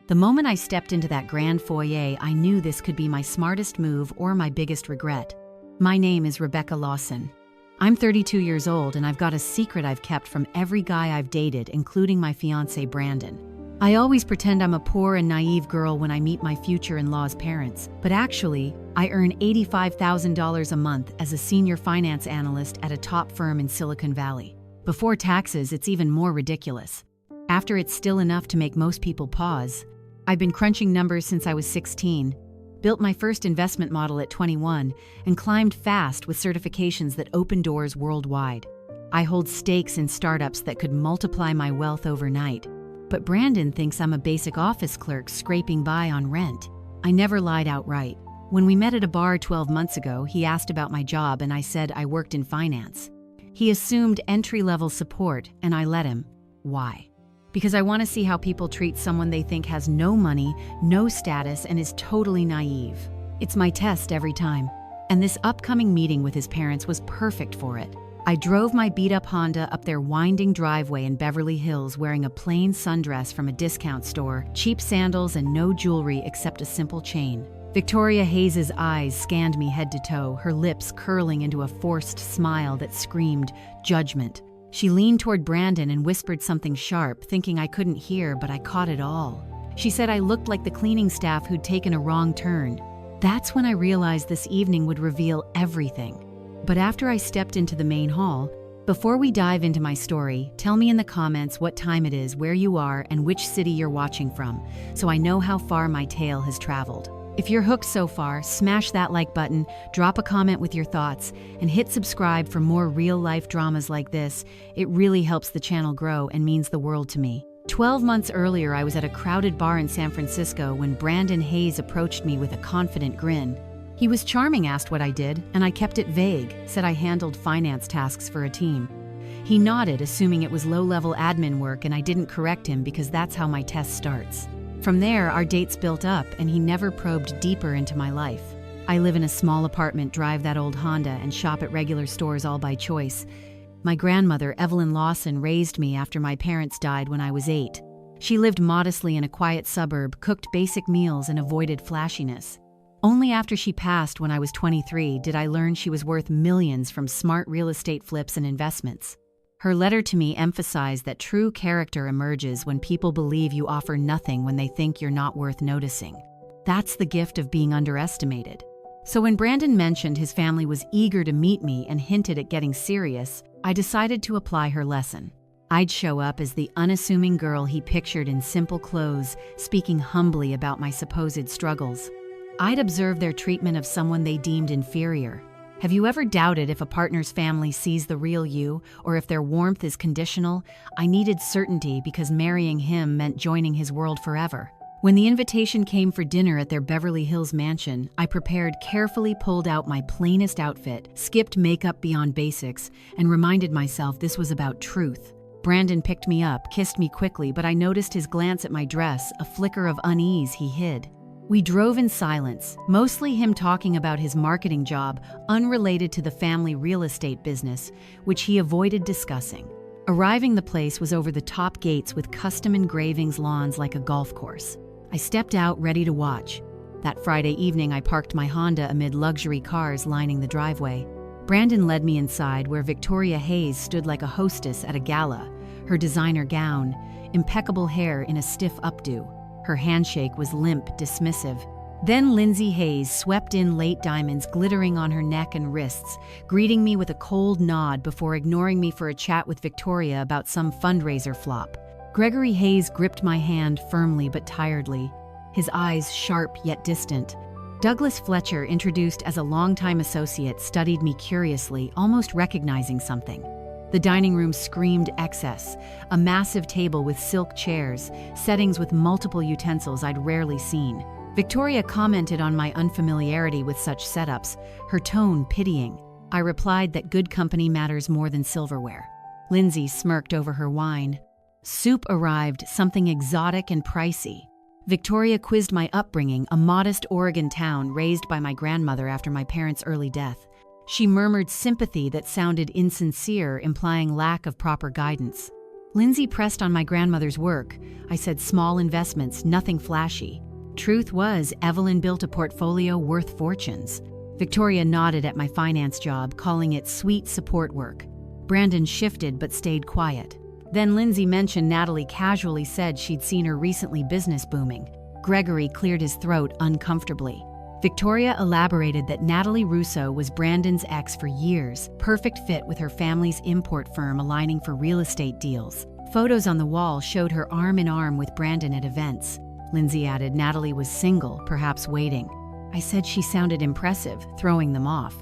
The moment I stepped into that grand foyer, I knew this could be my smartest move or my biggest regret. My name is Rebecca Lawson. I'm 32 years old and I've got a secret I've kept from every guy I've dated, including my fiancé Brandon. I always pretend I'm a poor and naive girl when I meet my future-in-law's parents, but actually, I earn $85,000 a month as a senior finance analyst at a top firm in Silicon Valley. Before taxes, it's even more ridiculous. After, it's still enough to make most people pause. I've been crunching numbers since I was 16, built my first investment model at 21, and climbed fast with certifications that open doors worldwide. I hold stakes in startups that could multiply my wealth overnight. But Brandon thinks I'm a basic office clerk scraping by on rent. I never lied outright. When we met at a bar 12 months ago, he asked about my job and I said I worked in finance. He assumed entry-level support and I let him. Why? Because I want to see how people treat someone they think has no money, no status, and is totally naive. It's my test every time. And this upcoming meeting with his parents was perfect for it. I drove my beat-up Honda up their winding driveway in Beverly Hills wearing a plain sundress from a discount store, cheap sandals, and no jewelry except a simple chain. Victoria Hayes's eyes scanned me head to toe, her lips curling into a forced smile that screamed judgment. She leaned toward Brandon and whispered something sharp, thinking I couldn't hear, but I caught it all. She said I looked like the cleaning staff who'd taken a wrong turn. That's when I realized this evening would reveal everything. But after I stepped into the main hall, before we dive into my story, tell me in the comments what time it is, where you are, and which city you're watching from, so I know how far my tale has traveled. If you're hooked so far, smash that like button, drop a comment with your thoughts, and hit subscribe for more real-life dramas like this. It really helps the channel grow and means the world to me. 12 months earlier, I was at a crowded bar in San Francisco when Brandon Hayes approached me with a confident grin. He was charming, asked what I did, and I kept it vague, said I handled finance tasks for a team. He nodded, assuming it was low-level admin work, and I didn't correct him because that's how my test starts. From there, our dates built up, and he never probed deeper into my life. I live in a small apartment, drive that old Honda, and shop at regular stores all by choice. My grandmother, Evelyn Lawson, raised me after my parents died when I was 8. She lived modestly in a quiet suburb, cooked basic meals, and avoided flashiness. Only after she passed when I was 23 did I learn she was worth millions from smart real estate flips and investments. Her letter to me emphasized that true character emerges when people believe you offer nothing when they think you're not worth noticing. That's the gift of being underestimated. So when Brandon mentioned his family was eager to meet me and hinted at getting serious, I decided to apply her lesson. I'd show up as the unassuming girl he pictured in simple clothes, speaking humbly about my supposed struggles. I'd observe their treatment of someone they deemed inferior. Have you ever doubted if a partner's family sees the real you, or if their warmth is conditional? I needed certainty because marrying him meant joining his world forever. When the invitation came for dinner at their Beverly Hills mansion, I prepared, carefully pulled out my plainest outfit, skipped makeup beyond basics, and reminded myself this was about truth. Brandon picked me up, kissed me quickly, but I noticed his glance at my dress, a flicker of unease he hid. We drove in silence, mostly him talking about his marketing job, unrelated to the family real estate business, which he avoided discussing. Arriving, the place was over the top gates with custom engravings, lawns like a golf course. I stepped out, ready to watch. That Friday evening, I parked my Honda amid luxury cars lining the driveway. Brandon led me inside, where Victoria Hayes stood like a hostess at a gala, her designer gown, impeccable hair in a stiff updo. Her handshake was limp, dismissive. Then Lindsay Hayes swept in, late diamonds glittering on her neck and wrists, greeting me with a cold nod before ignoring me for a chat with Victoria about some fundraiser flop. Gregory Hayes gripped my hand firmly but tiredly, his eyes sharp yet distant. Douglas Fletcher, introduced as a longtime associate, studied me curiously, almost recognizing something. The dining room screamed excess, a massive table with silk chairs, settings with multiple utensils I'd rarely seen. Victoria commented on my unfamiliarity with such setups, her tone pitying. I replied that good company matters more than silverware. Lindsay smirked over her wine. Soup arrived, something exotic and pricey. Victoria quizzed my upbringing, a modest Oregon town raised by my grandmother after my parents' early death. She murmured sympathy that sounded insincere, implying lack of proper guidance. Lindsay pressed on my grandmother's work. I said small investments, nothing flashy. Truth was, Evelyn built a portfolio worth fortunes. Victoria nodded at my finance job, calling it sweet support work. Brandon shifted but stayed quiet. Then Lindsay mentioned Natalie casually said she'd seen her recently business booming. Gregory cleared his throat uncomfortably. Victoria elaborated that Natalie Russo was Brandon's ex for years, perfect fit with her family's import firm aligning for real estate deals. Photos on the wall showed her arm in arm with Brandon at events. Lindsay added Natalie was single, perhaps waiting. I said she sounded impressive, throwing them off.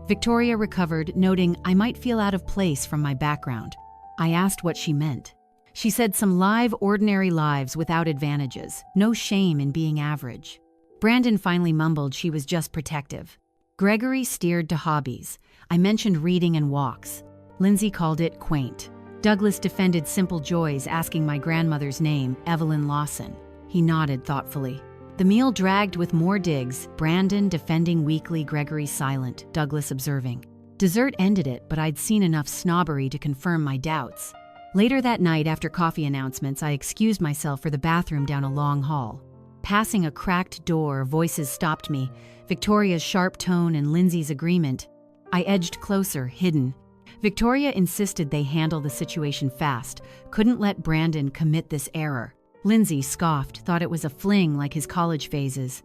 Victoria recovered, noting I might feel out of place from my background. I asked what she meant. She said some live, ordinary lives without advantages, no shame in being average. Brandon finally mumbled she was just protective. Gregory steered to hobbies. I mentioned reading and walks. Lindsay called it quaint. Douglas defended simple joys, asking my grandmother's name, Evelyn Lawson. He nodded thoughtfully. The meal dragged with more digs, Brandon defending weakly, Gregory silent, Douglas observing. Dessert ended it, but I'd seen enough snobbery to confirm my doubts. Later that night, after coffee announcements, I excused myself for the bathroom down a long hall. Passing a cracked door, voices stopped me, Victoria's sharp tone and Lindsay's agreement. I edged closer, hidden. Victoria insisted they handle the situation fast, couldn't let Brandon commit this error. Lindsay scoffed, thought it was a fling like his college phases.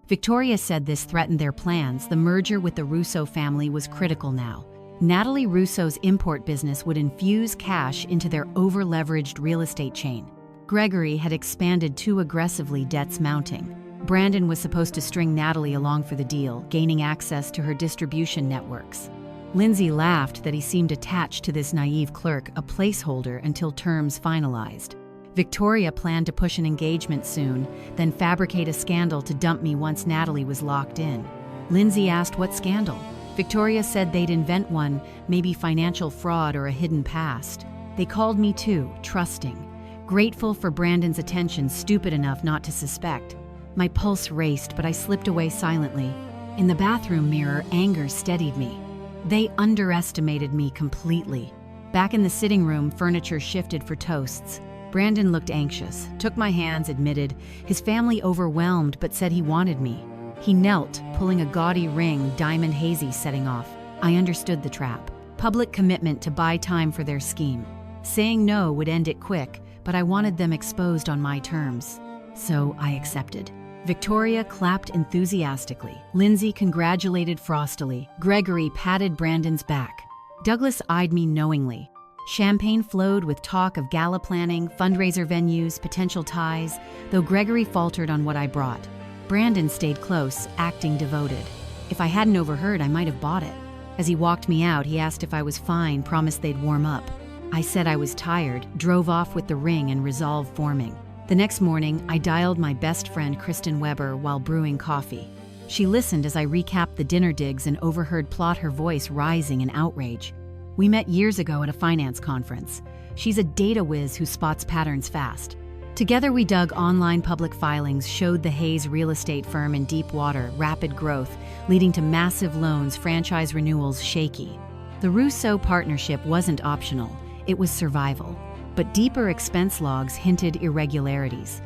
Victoria said this threatened their plans. The merger with the Russo family was critical now. Natalie Russo's import business would infuse cash into their over-leveraged real estate chain. Gregory had expanded too aggressively, debts mounting. Brandon was supposed to string Natalie along for the deal, gaining access to her distribution networks. Lindsay laughed that he seemed attached to this naive clerk, a placeholder until terms finalized. Victoria planned to push an engagement soon, then fabricate a scandal to dump me once Natalie was locked in. Lindsay asked what scandal. Victoria said they'd invent one, maybe financial fraud or a hidden past. They called me too, trusting. Grateful for Brandon's attention, stupid enough not to suspect. My pulse raced, but I slipped away silently. In the bathroom mirror, anger steadied me. They underestimated me completely. Back in the sitting room, furniture shifted for toasts. Brandon looked anxious, took my hands, admitted, his family overwhelmed, but said he wanted me. He knelt, pulling a gaudy ring, diamond hazy setting off. I understood the trap. Public commitment to buy time for their scheme. Saying no would end it quick, but I wanted them exposed on my terms. So I accepted. Victoria clapped enthusiastically. Lindsay congratulated frostily. Gregory patted Brandon's back. Douglas eyed me knowingly. Champagne flowed with talk of gala planning, fundraiser venues, potential ties, though Gregory faltered on what I brought. Brandon stayed close, acting devoted. If I hadn't overheard, I might have bought it. As he walked me out, he asked if I was fine, promised they'd warm up. I said I was tired, drove off with the ring and resolve forming. The next morning, I dialed my best friend Kristen Weber while brewing coffee. She listened as I recapped the dinner digs and overheard plot, her voice rising in outrage. We met years ago at a finance conference. She's a data whiz who spots patterns fast. Together we dug online public filings, showed the Hayes real estate firm in deep water, rapid growth, leading to massive loans, franchise renewals shaky. The Russo partnership wasn't optional, it was survival. But deeper expense logs hinted irregularities.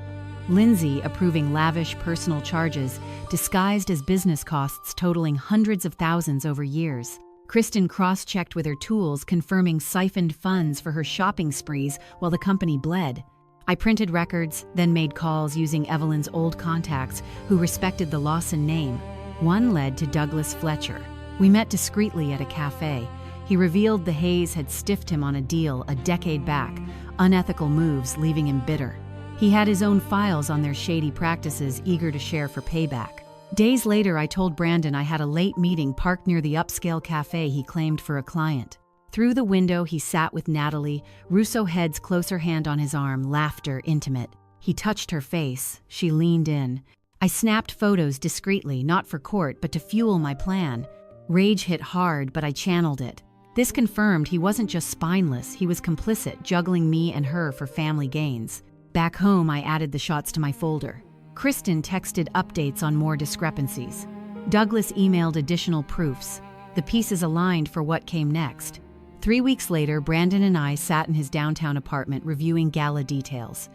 Lindsay approving lavish personal charges disguised as business costs totaling hundreds of thousands over years. Kristen cross-checked with her tools, confirming siphoned funds for her shopping sprees while the company bled. I printed records, then made calls using Evelyn's old contacts who respected the Lawson name. One led to Douglas Fletcher. We met discreetly at a cafe. He revealed the Hayes had stiffed him on a deal a decade back, unethical moves leaving him bitter. He had his own files on their shady practices, eager to share for payback. Days later, I told Brandon I had a late meeting parked near the upscale cafe he claimed for a client. Through the window, he sat with Natalie, Russo head's closer hand on his arm, laughter intimate. He touched her face. She leaned in. I snapped photos discreetly, not for court, but to fuel my plan. Rage hit hard, but I channeled it. This confirmed he wasn't just spineless, he was complicit, juggling me and her for family gains. Back home, I added the shots to my folder. Kristen texted updates on more discrepancies. Douglas emailed additional proofs. The pieces aligned for what came next. 3 weeks later, Brandon and I sat in his downtown apartment reviewing gala details.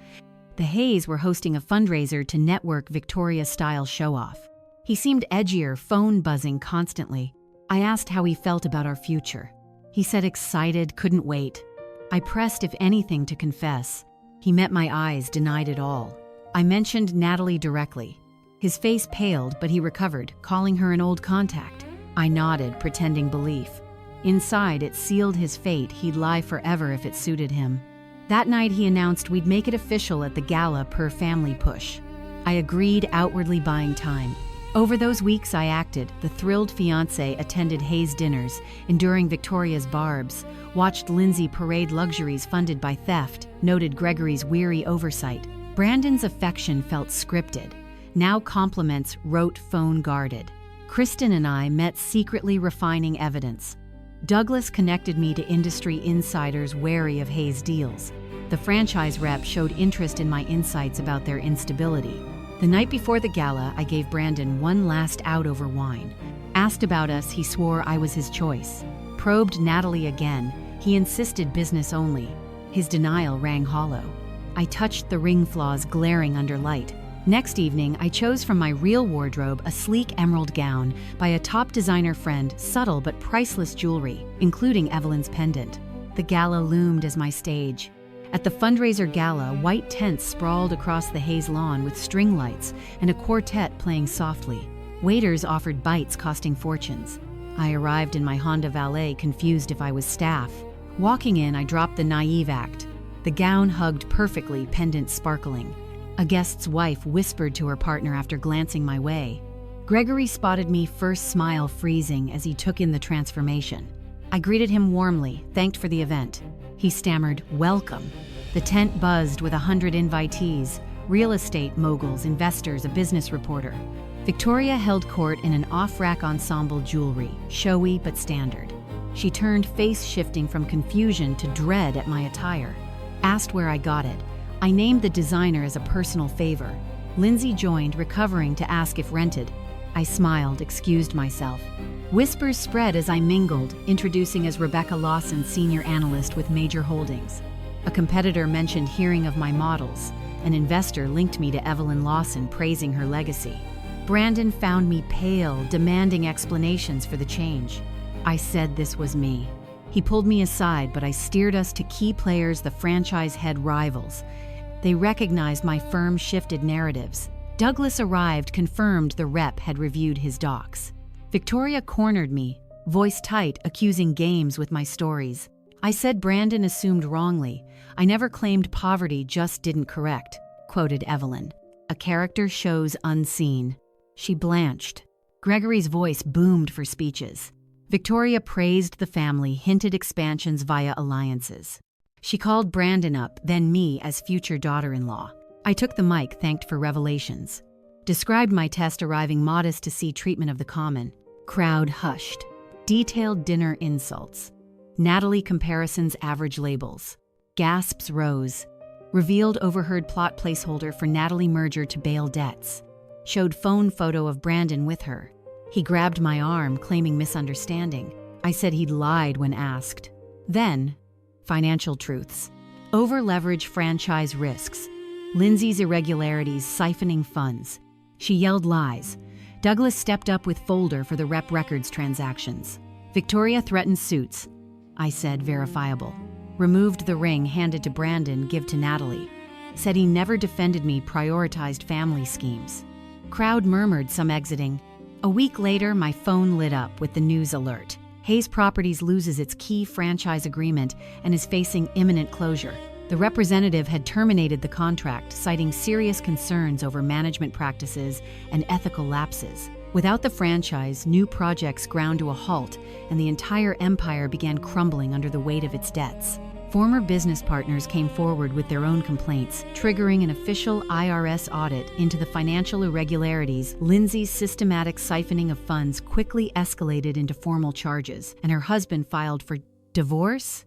The Hays were hosting a fundraiser to network Victoria-style show-off. He seemed edgier, phone buzzing constantly. I asked how he felt about our future. He said excited, couldn't wait. I pressed if anything to confess. He met my eyes, denied it all. I mentioned Natalie directly. His face paled, but he recovered, calling her an old contact. I nodded, pretending belief. Inside, it sealed his fate. He'd lie forever if it suited him. That night, he announced we'd make it official at the gala per family push. I agreed, outwardly buying time. Over those weeks I acted. The thrilled fiancé attended Hayes dinners, enduring Victoria's barbs, watched Lindsay parade luxuries funded by theft, noted Gregory's weary oversight. Brandon's affection felt scripted. Now compliments rote, phone guarded. Kristen and I met secretly, refining evidence. Douglas connected me to industry insiders wary of Hayes' deals. The franchise rep showed interest in my insights about their instability. The night before the gala, I gave Brandon one last out over wine. Asked about us, he swore I was his choice. Probed Natalie again. He insisted business only. His denial rang hollow. I touched the ring flaws glaring under light. Next evening, I chose from my real wardrobe a sleek emerald gown by a top designer friend, subtle but priceless jewelry, including Evelyn's pendant. The gala loomed as my stage. At the fundraiser gala, white tents sprawled across the Hayes lawn with string lights and a quartet playing softly. Waiters offered bites costing fortunes. I arrived in my Honda Valet, confused if I was staff. Walking in, I dropped the naive act. The gown hugged perfectly, pendant sparkling. A guest's wife whispered to her partner after glancing my way. Gregory spotted me, first smile freezing as he took in the transformation. I greeted him warmly, thanked for the event. He stammered, "Welcome." The tent buzzed with 100 invitees, real estate moguls, investors, a business reporter. Victoria held court in an off-rack ensemble jewelry, showy but standard. She turned, face shifting from confusion to dread at my attire. Asked where I got it. I named the designer as a personal favor. Lindsay joined, recovering, to ask if rented. I smiled, excused myself. Whispers spread as I mingled, introducing as Rebecca Lawson, senior analyst with Major Holdings. A competitor mentioned hearing of my models. An investor linked me to Evelyn Lawson, praising her legacy. Brandon found me pale, demanding explanations for the change. I said this was me. He pulled me aside, but I steered us to key players, the franchise head rivals. They recognized my firm shifted narratives. Douglas arrived, confirmed the rep had reviewed his docs. Victoria cornered me, voice tight, accusing games with my stories. I said Brandon assumed wrongly. I never claimed poverty, just didn't correct, quoted Evelyn. A character shows unseen. She blanched. Gregory's voice boomed for speeches. Victoria praised the family, hinted expansions via alliances. She called Brandon up, then me, as future daughter-in-law. I took the mic, thanked for revelations. Described my test arriving modest to see treatment of the common. Crowd hushed. Detailed dinner insults. Natalie comparisons, average labels. Gasps rose. Revealed overheard plot placeholder for Natalie merger to bail debts. Showed phone photo of Brandon with her. He grabbed my arm, claiming misunderstanding. I said he'd lied when asked. Then, financial truths. Over-leverage franchise risks. Lindsay's irregularities siphoning funds. She yelled lies. Douglas stepped up with folder for the rep records transactions. Victoria threatened suits. I said verifiable. Removed the ring, handed to Brandon, give to Natalie. Said he never defended me, prioritized family schemes. Crowd murmured, some exiting. A week later, my phone lit up with the news alert. Hayes Properties loses its key franchise agreement and is facing imminent closure. The representative had terminated the contract, citing serious concerns over management practices and ethical lapses. Without the franchise, new projects ground to a halt, and the entire empire began crumbling under the weight of its debts. Former business partners came forward with their own complaints, triggering an official IRS audit into the financial irregularities. Lindsay's systematic siphoning of funds quickly escalated into formal charges, and her husband filed for divorce?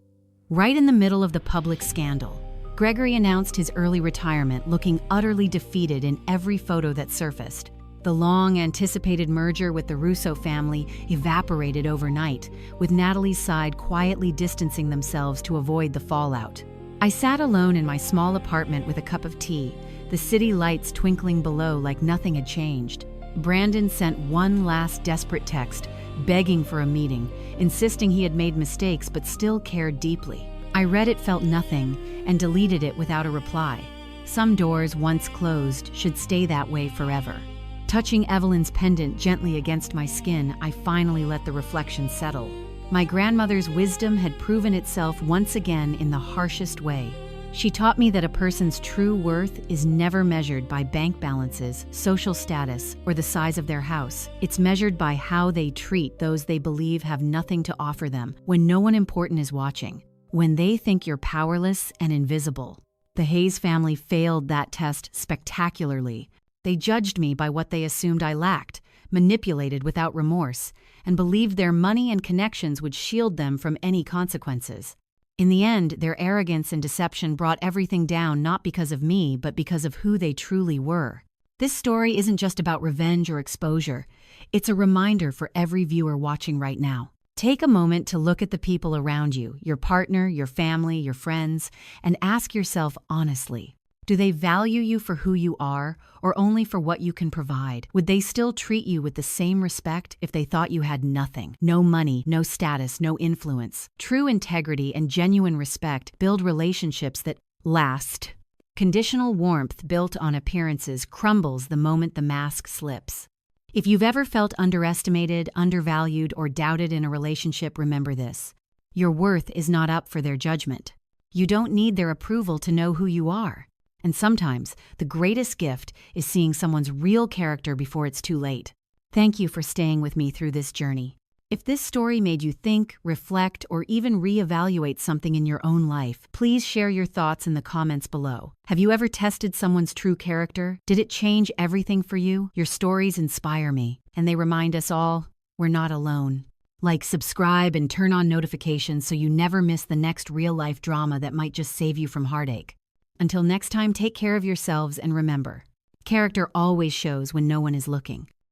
Right in the middle of the public scandal, Gregory announced his early retirement, looking utterly defeated in every photo that surfaced. The long-anticipated merger with the Russo family evaporated overnight, with Natalie's side quietly distancing themselves to avoid the fallout. I sat alone in my small apartment with a cup of tea, the city lights twinkling below like nothing had changed. Brandon sent one last desperate text, begging for a meeting, insisting he had made mistakes but still cared deeply. I read it, felt nothing, and deleted it without a reply. Some doors, once closed, should stay that way forever. Touching Evelyn's pendant gently against my skin, I finally let the reflection settle. My grandmother's wisdom had proven itself once again in the harshest way. She taught me that a person's true worth is never measured by bank balances, social status, or the size of their house. It's measured by how they treat those they believe have nothing to offer them when no one important is watching, when they think you're powerless and invisible. The Hayes family failed that test spectacularly. They judged me by what they assumed I lacked, manipulated without remorse, and believed their money and connections would shield them from any consequences. In the end, their arrogance and deception brought everything down not because of me, but because of who they truly were. This story isn't just about revenge or exposure. It's a reminder for every viewer watching right now. Take a moment to look at the people around you, your partner, your family, your friends, and ask yourself honestly, do they value you for who you are, or only for what you can provide? Would they still treat you with the same respect if they thought you had nothing? No money, no status, no influence. True integrity and genuine respect build relationships that last. Conditional warmth built on appearances crumbles the moment the mask slips. If you've ever felt underestimated, undervalued, or doubted in a relationship, remember this. Your worth is not up for their judgment. You don't need their approval to know who you are. And sometimes, the greatest gift is seeing someone's real character before it's too late. Thank you for staying with me through this journey. If this story made you think, reflect, or even reevaluate something in your own life, please share your thoughts in the comments below. Have you ever tested someone's true character? Did it change everything for you? Your stories inspire me, and they remind us all we're not alone. Like, subscribe, and turn on notifications so you never miss the next real-life drama that might just save you from heartache. Until next time, take care of yourselves and remember, character always shows when no one is looking.